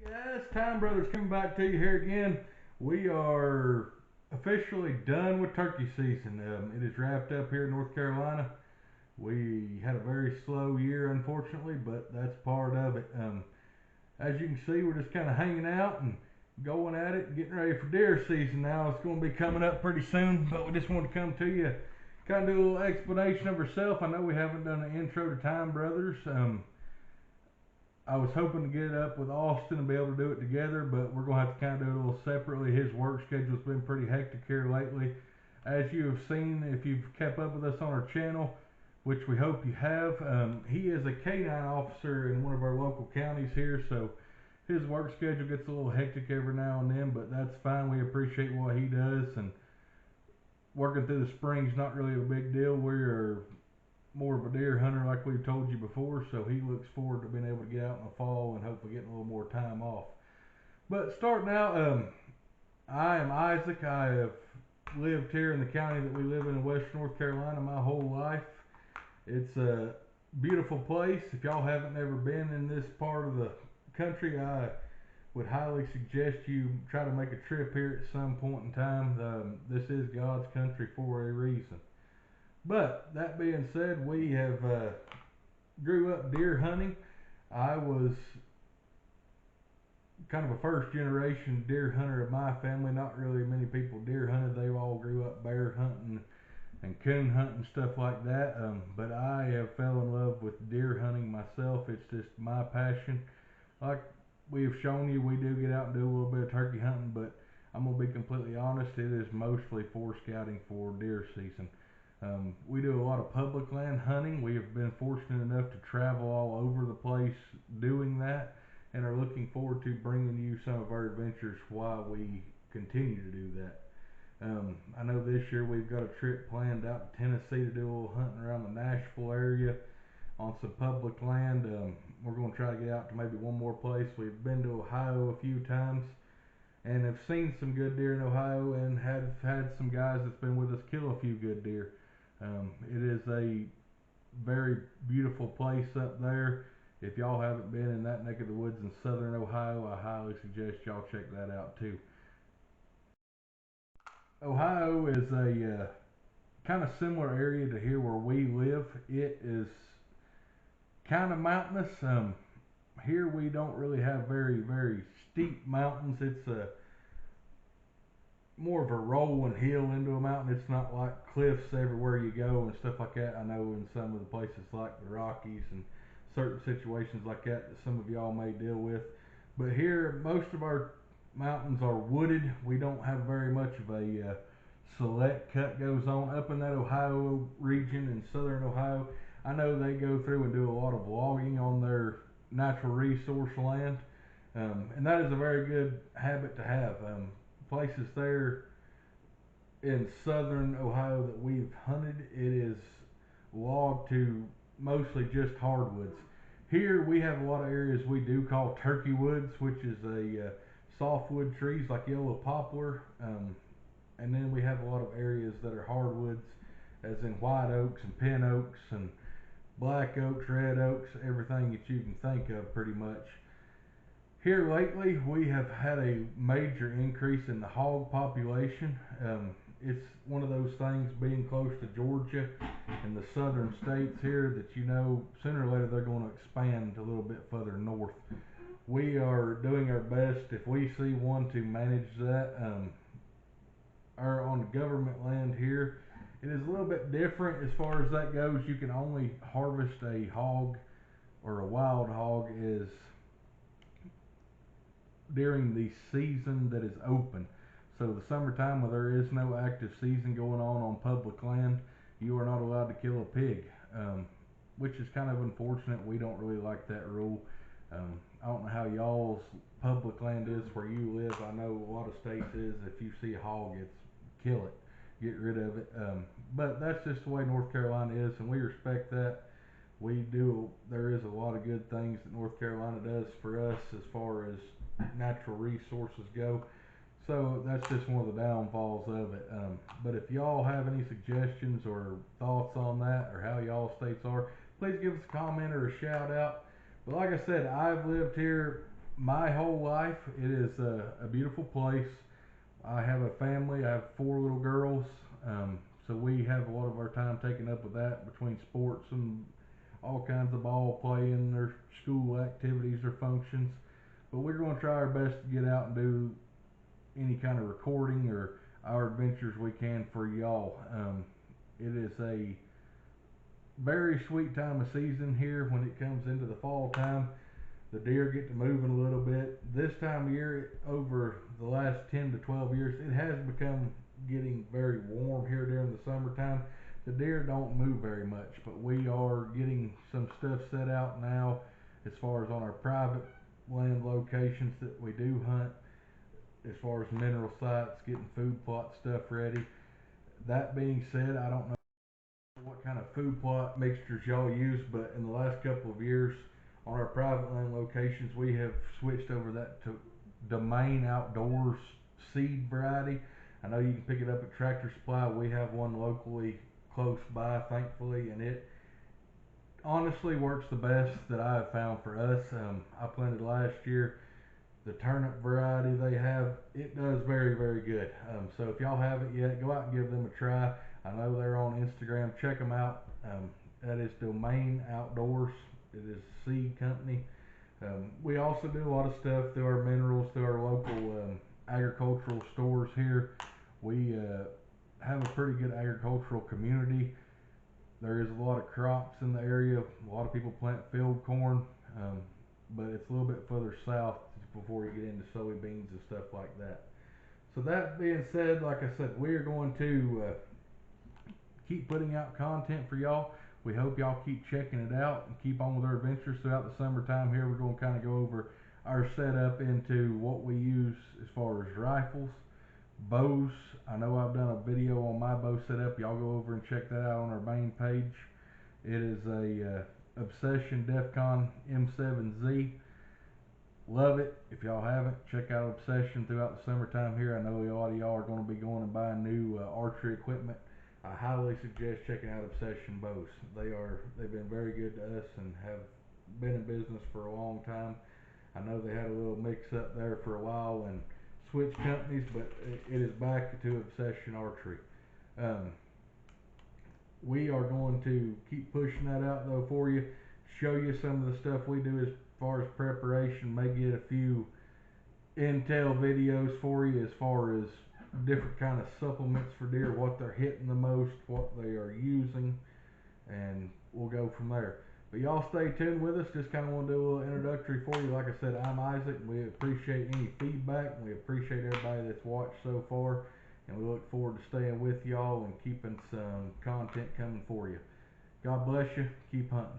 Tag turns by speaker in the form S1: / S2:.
S1: Yes, Time Brothers coming back to you here again. We are officially done with turkey season. It is wrapped up here in North Carolina. We had a very slow year, unfortunately, but that's part of it. As you can see, we're just kind of hanging out and going at it, and getting ready for deer season now. It's going to be coming up pretty soon, but we just wanted to come to you, kind of do a little explanation of ourselves. I know we haven't done an intro to Time Brothers. I was hoping to get it up with Austin and be able to do it together, but we're going to have to kind of do it a little separately. His work schedule's been pretty hectic here lately. As you have seen, if you've kept up with us on our channel, which we hope you have, he is a canine officer in one of our local counties here, so his work schedule gets a little hectic every now and then, but that's fine. We appreciate what he does, and working through the spring's not really a big deal. We're more of a deer hunter, like we've told you before, so he looks forward to being able to get out in the fall and hopefully getting a little more time off. But starting out, I am Isaac. I have lived here in the county that we live in Western North Carolina my whole life. It's a beautiful place. If y'all haven't ever been in this part of the country, I would highly suggest you try to make a trip here at some point in time. This is God's country for a reason. But that being said, we have grew up deer hunting. I was kind of a first generation deer hunter of my family. Not really many people deer hunted. They all grew up bear hunting and coon hunting, stuff like that. But I have fell in love with deer hunting myself. It's just my passion. Like we have shown you, we do get out and do a little bit of turkey hunting, but I'm gonna be completely honest, it is mostly for scouting for deer season. We do a lot of public land hunting. We have been fortunate enough to travel all over the place doing that, and are looking forward to bringing you some of our adventures while we continue to do that. I know this year we've got a trip planned out to Tennessee to do a little hunting around the Nashville area on some public land. We're going to try to get out to maybe one more place. We've been to Ohio a few times and have seen some good deer in Ohio, and have had some guys that's been with us kill a few good deer. It is a very beautiful place up there. If y'all haven't been in that neck of the woods in southern Ohio, I highly suggest y'all check that out too. Ohio is a kind of similar area to here where we live. It is kind of mountainous. Here we don't really have very steep mountains. It's a more of a rolling hill into a mountain. It's not like cliffs everywhere you go and stuff like that. I know in some of the places like the Rockies and certain situations like that that some of y'all may deal with. But here, most of our mountains are wooded. We don't have very much of a select cut goes on up in that Ohio region in southern Ohio. I know they go through and do a lot of logging on their natural resource land, and that is a very good habit to have. Places there in southern Ohio that we've hunted, it is logged to mostly just hardwoods. Here we have a lot of areas we do call turkey woods, which is a softwood trees like yellow poplar, and then we have a lot of areas that are hardwoods, as in white oaks and pin oaks and black oaks, red oaks, everything that you can think of pretty much. Here lately, we have had a major increase in the hog population. It's one of those things, being close to Georgia and the southern states here, that you know sooner or later they're going to expand a little bit further north. We are doing our best, if we see one, to manage that. Or on government land here, it is a little bit different as far as that goes. You can only harvest a hog or a wild hog is during the season that is open. So the summertime, where there is no active season going on public land, you are not allowed to kill a pig, which is kind of unfortunate. We don't really like that rule. I don't know how y'all's public land is where you live. I know a lot of states is, if you see a hog, it's kill it, get rid of it. But that's just the way North Carolina is, and we respect that. We do. There is a lot of good things that North Carolina does for us as far as natural resources go. So that's just one of the downfalls of it. But if y'all have any suggestions or thoughts on that, or how y'all states are, please give us a comment or a shout out. But like I said, I've lived here my whole life, it is a beautiful place. I have a family. I have 4 little girls. So we have a lot of our time taken up with that between sports and all kinds of ball playing, their school activities or functions. But we're going to try our best to get out and do any kind of recording or our adventures we can for y'all. It is a very sweet time of season here when it comes into the fall time. The deer get to moving a little bit. This time of year, over the last 10 to 12 years, it has become getting very warm here during the summertime. The deer don't move very much, but we are getting some stuff set out now as far as on our private land locations that we do hunt, as far as mineral sites, getting food plot stuff ready. That being said, I don't know what kind of food plot mixtures y'all use, but in the last couple of years on our private land locations, we have switched over that to Domain Outdoors seed variety. I know you can pick it up at Tractor Supply. We have one locally close by, thankfully, and it honestly works the best that I have found for us. I planted last year. The turnip variety they have, it does very, very good. So if y'all haven't yet, go out and give them a try. I know they're on Instagram. Check them out. That is Domain Outdoors. It is a seed company. We also do a lot of stuff through our minerals, through our local agricultural stores here. We have a pretty good agricultural community. There is a lot of crops in the area. A lot of people plant field corn, but it's a little bit further south before you get into soybeans and stuff like that. So that being said, like I said, we are going to keep putting out content for y'all. We hope y'all keep checking it out and keep on with our adventures throughout the summertime here. We're going to kind of go over our setup into what we use as far as rifles, bows. I know I've done a video on my bow setup. Y'all go over and check that out on our main page. It is a Obsession Defcon M7Z. Love it. If y'all haven't, check out Obsession throughout the summertime here. I know a lot of y'all are going to be going and buying new archery equipment. I highly suggest checking out Obsession bows. They've been very good to us and have been in business for a long time. I know they had a little mix up there for a while and switched companies, but it is back to Obsession Archery. We are going to keep pushing that out though for you, show you some of the stuff we do as far as preparation, may get a few intel videos for you as far as different kind of supplements for deer, what they're hitting the most, what they are using, and we'll go from there. But y'all stay tuned with us. Just kind of want to do a little introductory for you. Like I said, I'm Isaac. We appreciate any feedback. We appreciate everybody that's watched so far, and we look forward to staying with y'all and keeping some content coming for you. God bless you. Keep hunting.